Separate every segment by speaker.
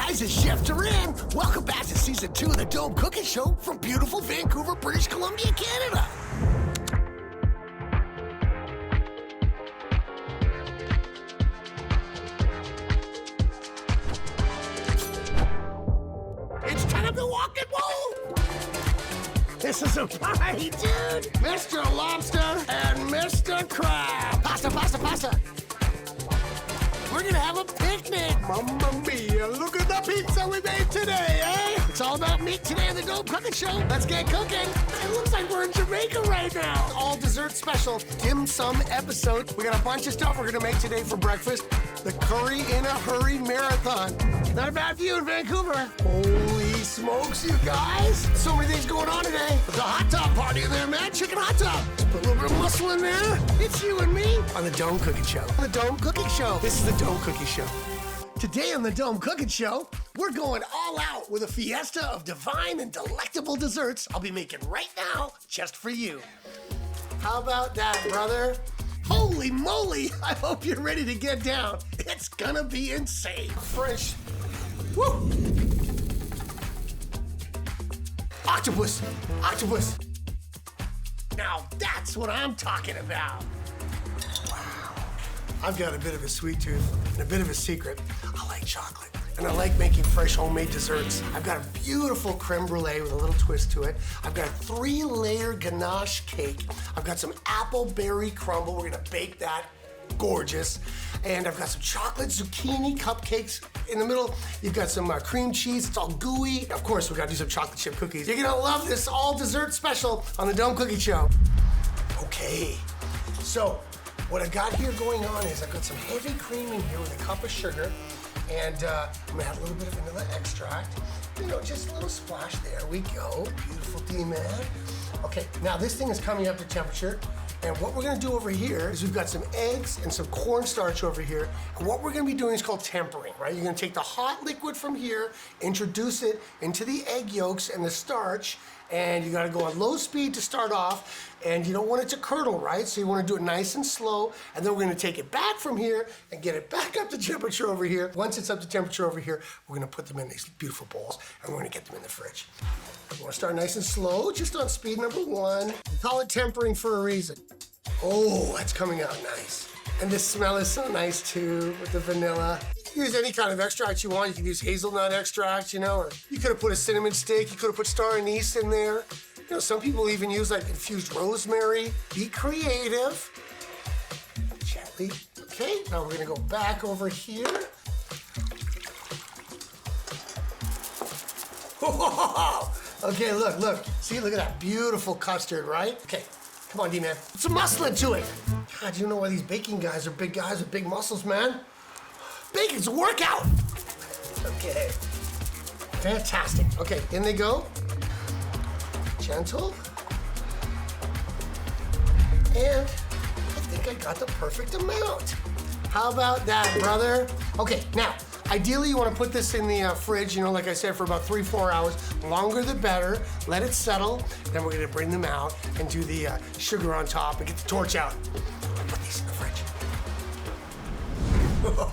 Speaker 1: guys, it's Chef Duran. Welcome back to season 2 of the Dome Cooking Show from beautiful Vancouver, British Columbia, Canada. It's time to walk and roll. This is a party, dude. Mr. Lobster and Mr. Crab. Pasta, pasta, pasta. We're gonna have a picnic. Mamma mia, look at the pizza we made today, eh? It's all about meat today on the Dome Cooking Show. Let's get cooking. It looks like we're in Jamaica right now. All dessert special dim sum episode. We got a bunch of stuff we're gonna make today for breakfast. The Curry in a Hurry Marathon. Not a bad view in Vancouver. Holy smokes, you guys. So many things going on today. There's a hot dog party in there, man. Chicken hot dog. Just put a little bit of muscle in there. It's you and me on the Dome Cooking Show. The Dome Cooking Show. This is the Dome Cooking Show. Today on the Dome Cooking Show, we're going all out with a fiesta of divine and delectable desserts I'll be making right now just for you. How about that, brother? Holy moly! I hope you're ready to get down. It's gonna be insane. French. Woo! Octopus! Octopus! Now that's what I'm talking about. Wow. I've got a bit of a sweet tooth and a bit of a secret. I like chocolate. And I like making fresh homemade desserts. I've got a beautiful crème brûlée with a little twist to it. I've got a 3-layer ganache cake. I've got some apple berry crumble. We're gonna bake that. Gorgeous. And I've got some chocolate zucchini cupcakes. In the middle, you've got some cream cheese. It's all gooey. Of course, we've got to do some chocolate chip cookies. You're gonna love this all dessert special on the Dome Cooking Show. Okay, so what I've got here going on is I've got some heavy cream in here with a cup of sugar. And I'm gonna add a little bit of vanilla extract. You know, just a little splash. There we go. Beautiful D-man. Okay, now this thing is coming up to temperature. And what we're gonna do over here is we've got some eggs and some cornstarch over here. And what we're gonna be doing is called tempering, right? You're gonna take the hot liquid from here, introduce it into the egg yolks and the starch, and you gotta go on low speed to start off, and you don't want it to curdle, right? So you wanna do it nice and slow, and then we're gonna take it back from here and get it back up to temperature over here. Once it's up to temperature over here, we're gonna put them in these beautiful bowls, and we're gonna get them in the fridge. We wanna start nice and slow, just on speed number 1. We call it tempering for a reason. Oh, that's coming out nice. And the smell is so nice too, with the vanilla. Use any kind of extract you want. You can use hazelnut extract, you know, or you could have put a cinnamon stick. You could have put star anise in there. You know, some people even use like infused rosemary. Be creative. Gently. Okay, now we're gonna go back over here. Okay, look. See, look at that beautiful custard, right? Okay, come on, D-man. Put some muscle into it. God, you know why these baking guys are big guys with big muscles, man? Baking's a workout. Okay. Fantastic. Okay, in they go. Gentle. And I think I got the perfect amount. How about that, brother? Okay, now, ideally you want to put this in the fridge, you know, like I said, for about 3-4 hours. Longer the better. Let it settle. Then we're gonna bring them out and do the sugar on top and get the torch out. Put these in the fridge.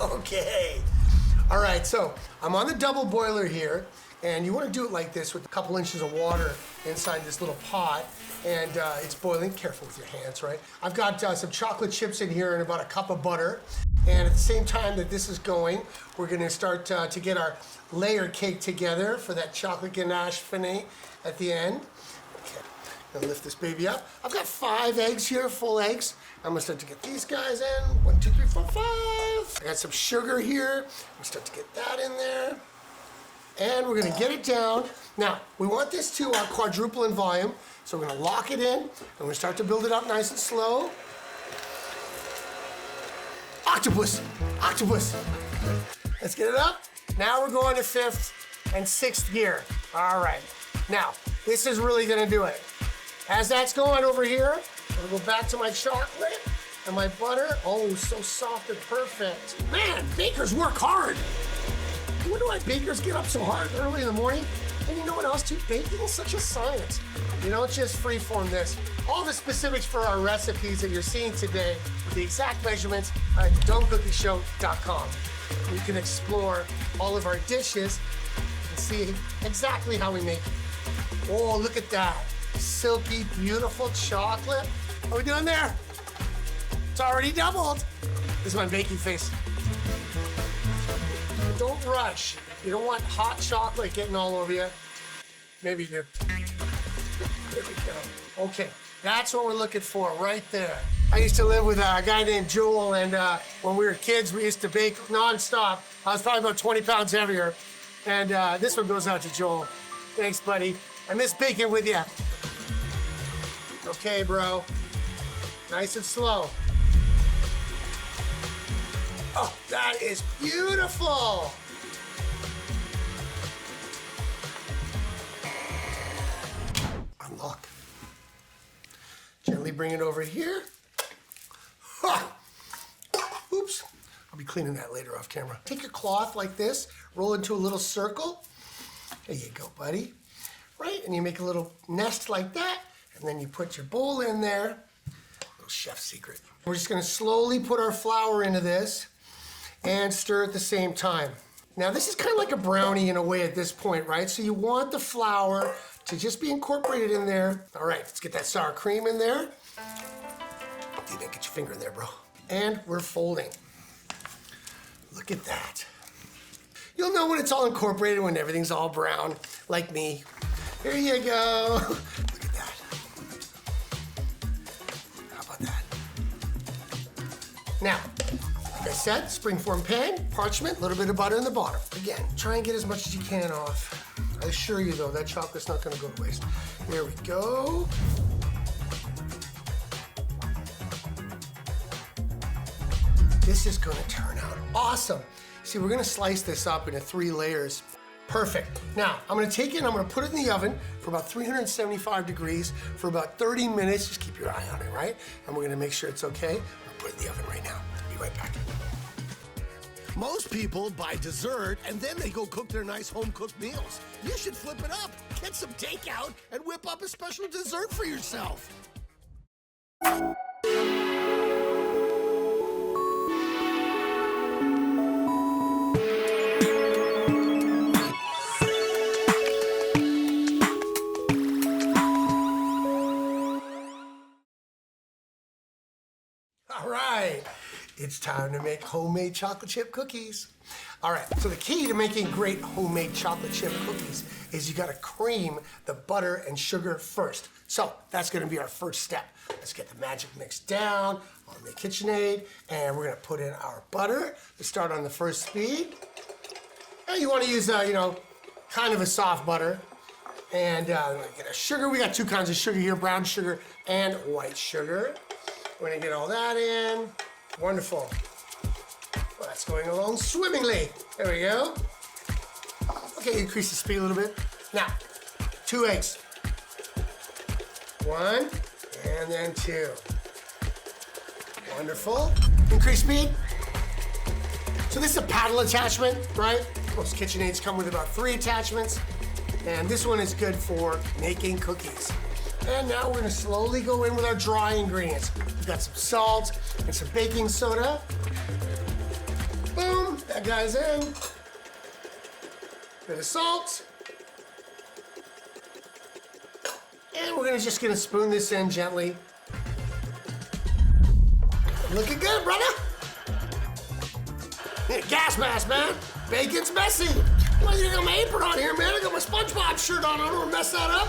Speaker 1: Okay. All right, so I'm on the double boiler here, and you want to do it like this with a couple inches of water inside this little pot, and it's boiling. Careful with your hands, right? I've got some chocolate chips in here and about a cup of butter, and at the same time that this is going, we're going to start to get our layer cake together for that chocolate ganache finale at the end. Okay, gonna lift this baby up. I've got 5 eggs here, full eggs. I'm gonna start to get these guys in. 1, 2, 3, 4, 5. I got some sugar here. I'm gonna start to get that in there. And we're gonna get it down. Now, we want this to quadruple in volume, so we're gonna lock it in, and we're gonna start to build it up nice and slow. Octopus, octopus. Let's get it up. Now we're going to 5th and 6th gear. All right. Now, this is really gonna do it. As that's going over here, I'm gonna go back to my chocolate and my butter. Oh, so soft and perfect. Man, bakers work hard. I wonder why bakers get up so hard early in the morning. And you know what else too? Baking is such a science. You don't just freeform this. All the specifics for our recipes that you're seeing today with the exact measurements are at domecookieshow.com. We can explore all of our dishes and see exactly how we make it. Oh, look at that. Silky, beautiful chocolate. What are we doing there? It's already doubled. This is my baking face. Don't rush. You don't want hot chocolate getting all over you. Maybe you do. There we go. Okay, that's what we're looking for right there. I used to live with a guy named Joel, and when we were kids, we used to bake nonstop. I was probably about 20 pounds heavier. And this one goes out to Joel. Thanks, buddy. I miss baking with you. Okay, bro. Nice and slow. Oh, that is beautiful. Unlock. Gently bring it over here. Ha! Oops. I'll be cleaning that later off camera. Take your cloth like this, roll into a little circle. There you go, buddy. Right, and you make a little nest like that, and then you put your bowl in there. Little chef secret. We're just gonna slowly put our flour into this and stir at the same time. Now this is kind of like a brownie in a way at this point, right? So you want the flour to just be incorporated in there. All right, let's get that sour cream in there. You didn't get your finger in there, bro. And we're folding. Look at that. You'll know when it's all incorporated, when everything's all brown, like me. Here you go. Look at that. How about that? Now, like I said, springform pan, parchment, a little bit of butter in the bottom. Again, try and get as much as you can off. I assure you though, that chocolate's not gonna go to waste. There we go. This is gonna turn out awesome. See, we're gonna slice this up into 3 layers. Perfect. Now, I'm gonna take it and I'm gonna put it in the oven for about 375 degrees for about 30 minutes. Just keep your eye on it, right? And we're gonna make sure it's okay. I'm gonna put it in the oven right now. Be right back.
Speaker 2: Most people buy dessert and then they go cook their nice home-cooked meals. You should flip it up. Get some takeout and whip up a special dessert for yourself.
Speaker 1: All right, it's time to make homemade chocolate chip cookies. All right, so the key to making great homemade chocolate chip cookies is you gotta cream the butter and sugar first. So that's gonna be our first step. Let's get the magic mix down on the KitchenAid, and we're gonna put in our butter. Let's start on the first speed. Now you wanna use, kind of a soft butter. And get our sugar. We got 2 kinds of sugar here, brown sugar and white sugar. We're gonna get all that in. Wonderful. Well, that's going along swimmingly. There we go. Okay, increase the speed a little bit. Now, 2 eggs. 1, and then 2. Wonderful. Increase speed. So this is a paddle attachment, right? Most KitchenAids come with about 3 attachments. And this one is good for making cookies. And now we're gonna slowly go in with our dry ingredients. We've got some salt and some baking soda. Boom, that guy's in. Bit of salt. And we're just gonna spoon this in gently. Looking good, brother. Yeah, gas mask, man. Bacon's messy. Well, you got my apron on here, man. I got my SpongeBob shirt on. I don't wanna mess that up.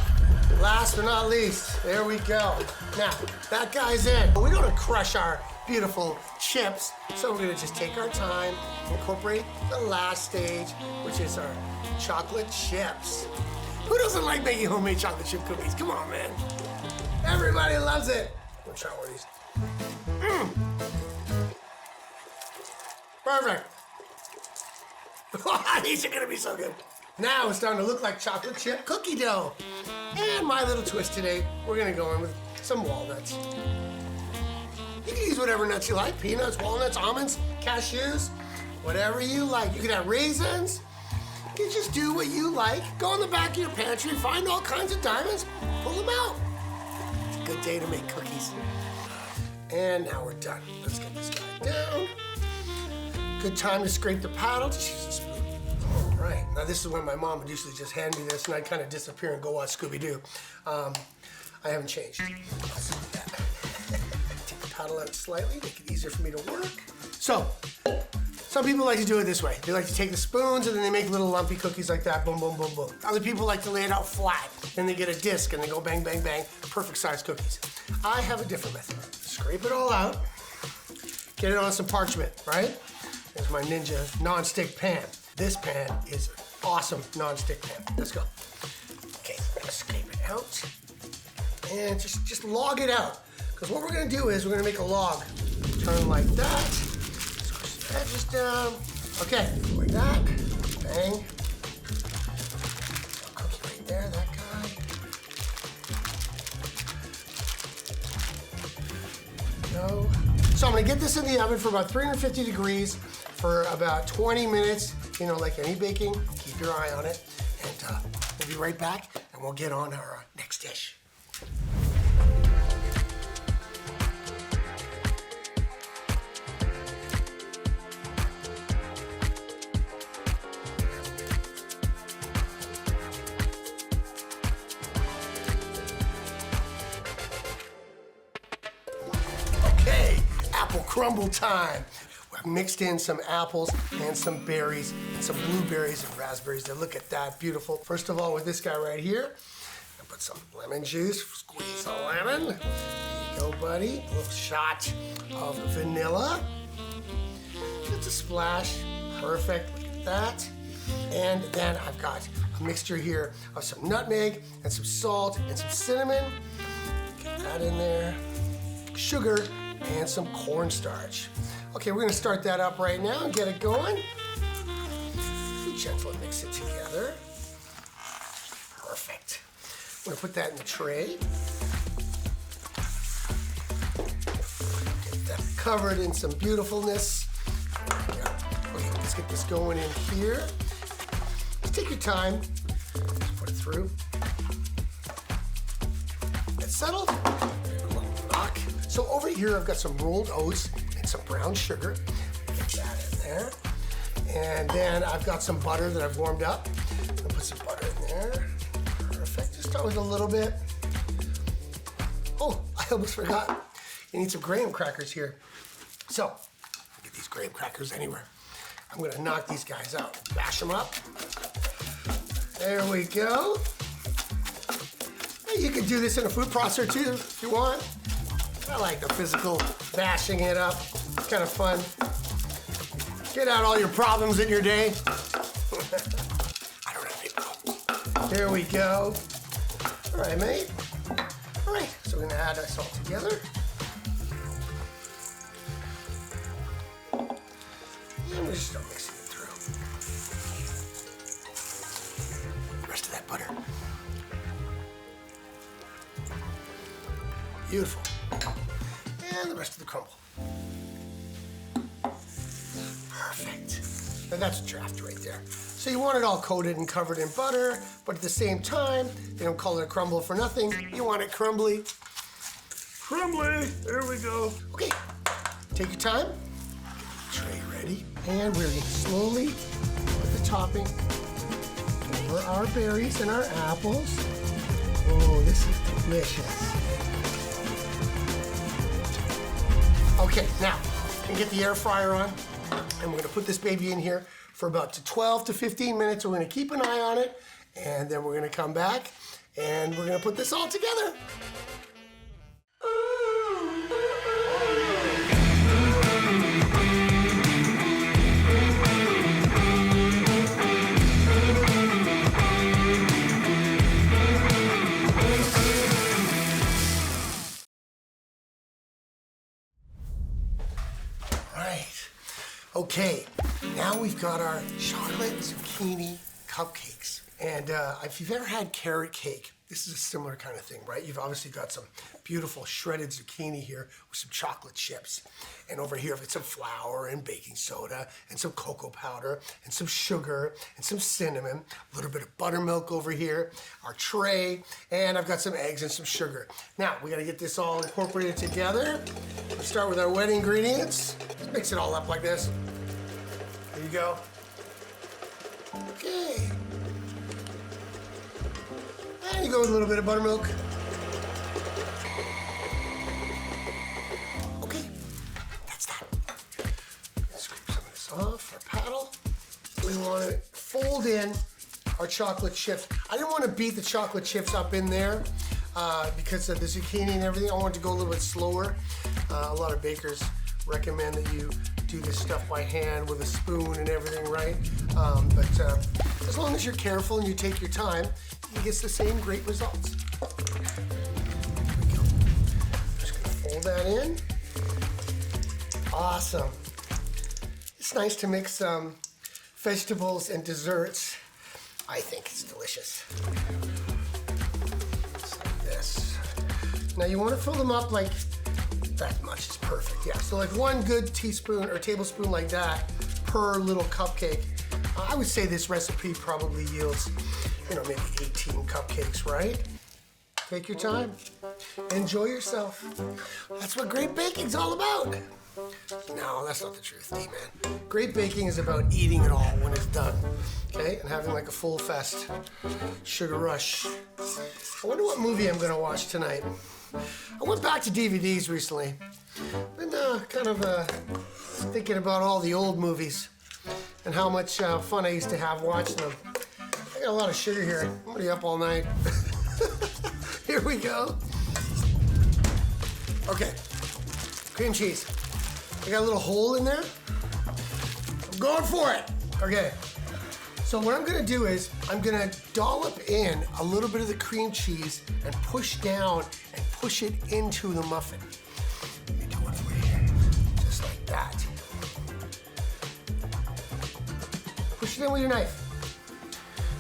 Speaker 1: Last but not least, there we go. Now, that guy's in. We don't want to crush our beautiful chips, so we're gonna just take our time, incorporate the last stage, which is our chocolate chips. Who doesn't like making homemade chocolate chip cookies? Come on, man. Everybody loves it. I'm gonna try one of these. Perfect. These are gonna be so good. Now it's starting to look like chocolate chip cookie dough. And my little twist today, we're gonna go in with some walnuts. You can use whatever nuts you like, peanuts, walnuts, almonds, cashews, whatever you like. You can have raisins. You just do what you like. Go in the back of your pantry, find all kinds of diamonds, pull them out. It's a good day to make cookies. And now we're done. Let's get this guy down. Good time to scrape the paddle. Just use a spoon. All right. Now this is when my mom would usually just hand me this and I'd kind of disappear and go watch Scooby-Doo. I haven't changed. Let's do that. Take the paddle out slightly, make it easier for me to work. So, some people like to do it this way. They like to take the spoons and then they make little lumpy cookies like that, boom, boom, boom, boom. Other people like to lay it out flat. Then they get a disc and they go bang, bang, bang, perfect size cookies. I have a different method. Scrape it all out, get it on some parchment, right? There's my Ninja non-stick pan. This pan is an awesome non-stick pan. Let's go. Okay, I'm gonna scrape it out and just log it out. Because what we're gonna do is we're gonna make a log. Turn like that. Edges down. Okay, like that. Bang. Cookie right there, that guy. Go. So I'm gonna get this in the oven for about 350 degrees for about 20 minutes. You know, like any baking, keep your eye on it. And we'll be right back and we'll get on our next dish. Crumble time. I've mixed in some apples and some berries, and some blueberries and raspberries. Now look at that, beautiful. First of all, with this guy right here, I put some lemon juice, squeeze a lemon. There you go, buddy. A little shot of vanilla. Just a splash, perfect, look at that. And then I've got a mixture here of some nutmeg and some salt and some cinnamon. Get that in there. Sugar, and some cornstarch. Okay, we're gonna start that up right now and get it going. Be gentle and mix it together. Perfect. I'm gonna put that in the tray. Get that covered in some beautifulness. Okay, let's get this going in here. Just take your time. Just put it through. Get settled. Knock. So over here, I've got some rolled oats and some brown sugar. Get that in there. And then I've got some butter that I've warmed up. I'll put some butter in there. Perfect. Just start with a little bit. Oh, I almost forgot. You need some graham crackers here. So, get these graham crackers anywhere. I'm gonna knock these guys out. Bash them up. There we go. You can do this in a food processor too, if you want. I like the physical bashing it up. It's kind of fun. Get out all your problems in your day. I don't have any problems. There we go. All right, mate. All right, so we're gonna add this all together. And we just start mixing it through. The rest of that butter. Beautiful. And the rest of the crumble. Perfect. And that's what you're after right there. So you want it all coated and covered in butter, but at the same time, they don't call it a crumble for nothing. You want it crumbly. Crumbly, there we go. Okay, take your time. Get the tray ready. And we're gonna slowly put the topping over our berries and our apples. Oh, this is delicious. Okay, now, you can get the air fryer on, and we're gonna put this baby in here for about 12 to 15 minutes. We're gonna keep an eye on it, and then we're gonna come back, and we're gonna put this all together. Okay, now we've got our chocolate zucchini cupcakes. And if you've ever had carrot cake, this is a similar kind of thing, right? You've obviously got some beautiful shredded zucchini here with some chocolate chips. And over here, I've got some flour and baking soda and some cocoa powder and some sugar and some cinnamon, a little bit of buttermilk over here, our tray, and I've got some eggs and some sugar. Now, we gotta get this all incorporated together. Let's start with our wet ingredients. Let's mix it all up like this. go. Okay. And you go with a little bit of buttermilk. Okay, that's that. Scrape some of this off our paddle. We want to fold in our chocolate chips. I didn't want to beat the chocolate chips up in there because of the zucchini and everything. I wanted to go a little bit slower. A lot of bakers recommend that you do this stuff by hand with a spoon and everything, right? But as long as you're careful and you take your time, you get the same great results. There we go. Just gonna fold that in. Awesome. It's nice to mix vegetables and desserts. I think it's delicious. Just like this. Now you want to fill them up like that much is perfect. Yeah, so like one good teaspoon or tablespoon like that per little cupcake. I would say this recipe probably yields, you know, maybe 18 cupcakes, right? Take your time. Enjoy yourself. That's what great baking's all about. No, that's not the truth, D-man. Great baking is about eating it all when it's done, okay? And having like a full fest sugar rush. I wonder what movie I'm gonna watch tonight. I went back to DVDs recently. Been kind of thinking about all the old movies and how much fun I used to have watching them. I got a lot of sugar here. I'm gonna be up all night. Here we go. Okay, cream cheese. I got a little hole in there. I'm going for it. Okay, so what I'm gonna do is I'm gonna dollop in a little bit of the cream cheese and push down and push it into the muffin. Let me do one for you, just like that. Push it in with your knife.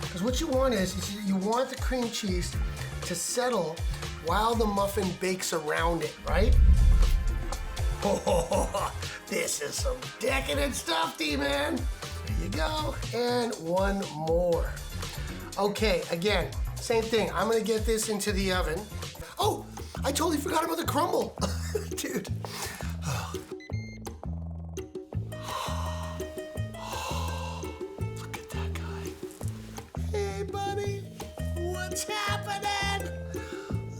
Speaker 1: Because what you want is you want the cream cheese to settle while the muffin bakes around it, right? Oh, this is some decadent stuff, D-man. There you go, and one more. Okay, again, same thing. I'm gonna get this into the oven. Oh, I totally forgot about the crumble. Dude. Oh. Look at that guy. Hey, buddy, what's happening?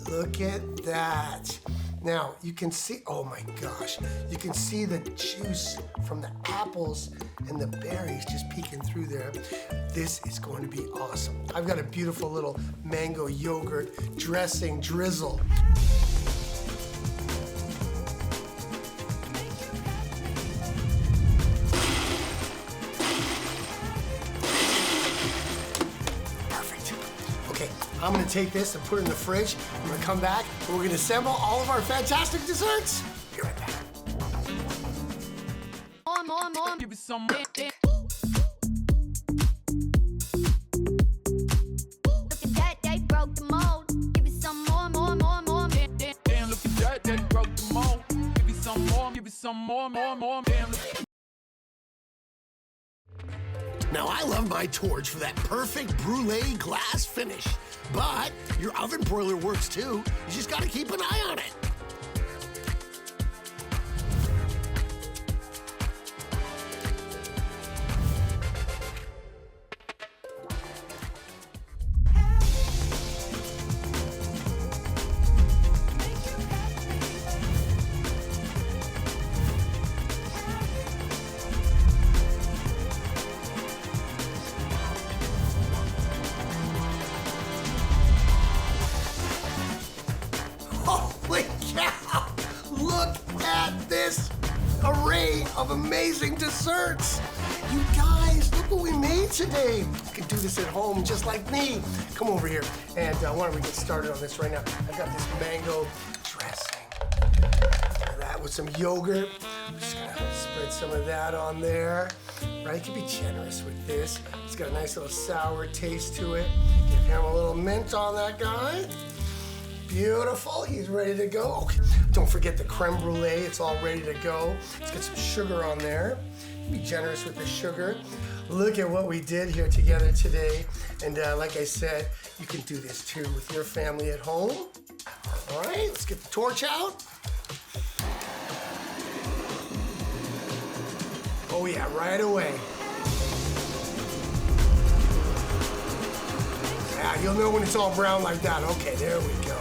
Speaker 1: Look at that. Now, you can see, oh my gosh, you can see the juice from the apples and the berries just peeking through there. This is going to be awesome. I've got a beautiful little mango yogurt dressing drizzle. I'm gonna take this and put it in the fridge. I'm gonna come back and we're gonna assemble all of our fantastic desserts. Be right back.
Speaker 3: Give it some more. Look at that, they broke the mold. Give it some more. Damn, look at that, they broke the mold. Give it some more. Damn, look.
Speaker 2: Now, I love my torch for that perfect brûlée glass finish. But your oven broiler works too. You just gotta keep an eye on it. Holy cow! Look at this array of amazing desserts. You guys, look what we made today. You can do this at home just like me. Come over here and why don't we get started on this right now? I've got this mango dressing. Look at that with some yogurt. I'm just gonna spread some of that on there. Right, you can be generous with this. It's got a nice little sour taste to it. Give him a little mint on that guy. Beautiful, he's ready to go. Okay, don't forget the crème brûlée, it's all ready to go. Let's get some sugar on there. Be generous with the sugar. Look at what we did here together today. And like I said, you can do this too with your family at home. All right, let's get the torch out. Oh yeah, right away.
Speaker 1: you'll know when it's all brown like that. Okay, there we go.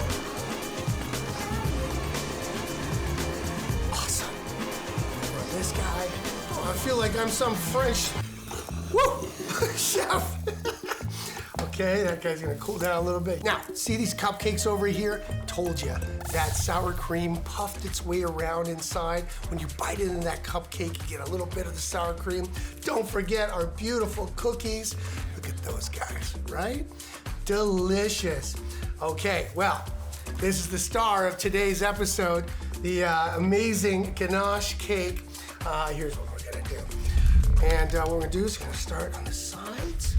Speaker 1: Awesome. For this guy, oh, I feel like I'm some French, woo, chef. Okay, that guy's gonna cool down a little bit. Now, see these cupcakes over here? Told you, that sour cream puffed its way around inside. When you bite into that cupcake, you get a little bit of the sour cream. Don't forget our beautiful cookies. Look at those guys, right? Delicious. Okay, well, this is the star of today's episode, the amazing ganache cake. Here's what we're gonna do. And what we're gonna do is gonna start on the sides.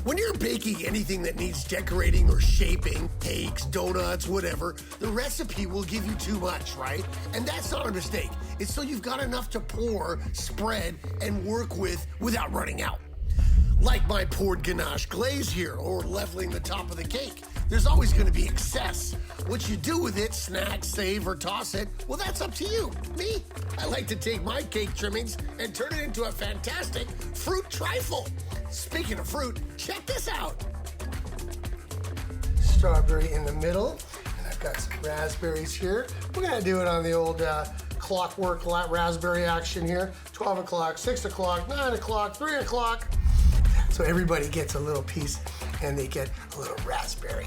Speaker 2: When you're baking anything that needs decorating or shaping, cakes, donuts, whatever, the recipe will give you too much, right? And that's not a mistake. It's so you've got enough to pour, spread, and work with without running out. Like my poured ganache glaze here, or leveling the top of the cake. There's always gonna be excess. What you do with it, snack, save, or toss it, well, that's up to you. Me, I like to take my cake trimmings and turn it into a fantastic fruit trifle. Speaking of fruit, check this out.
Speaker 1: Strawberry in the middle, and I've got some raspberries here. We're gonna do it on the old clockwork raspberry action here. 12 o'clock, 6 o'clock, 9 o'clock, 3 o'clock. So everybody gets a little piece and they get a little raspberry.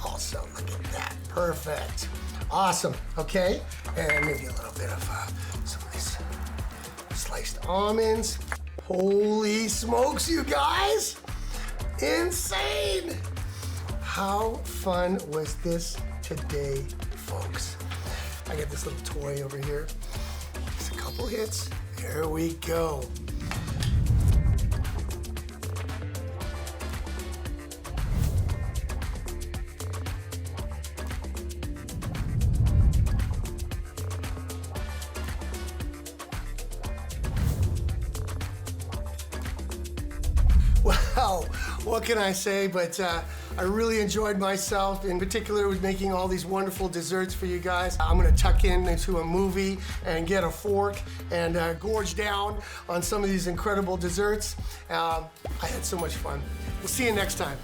Speaker 1: Also, look at that, perfect. Awesome, okay? And maybe a little bit of some of these sliced almonds. Holy smokes, you guys! Insane! How fun was this today, folks? I got this little toy over here. Just a couple hits. There we go. Well, what can I say, but I really enjoyed myself, in particular with making all these wonderful desserts for you guys. I'm gonna tuck into a movie and get a fork and gorge down on some of these incredible desserts. I had so much fun. We'll see you next time.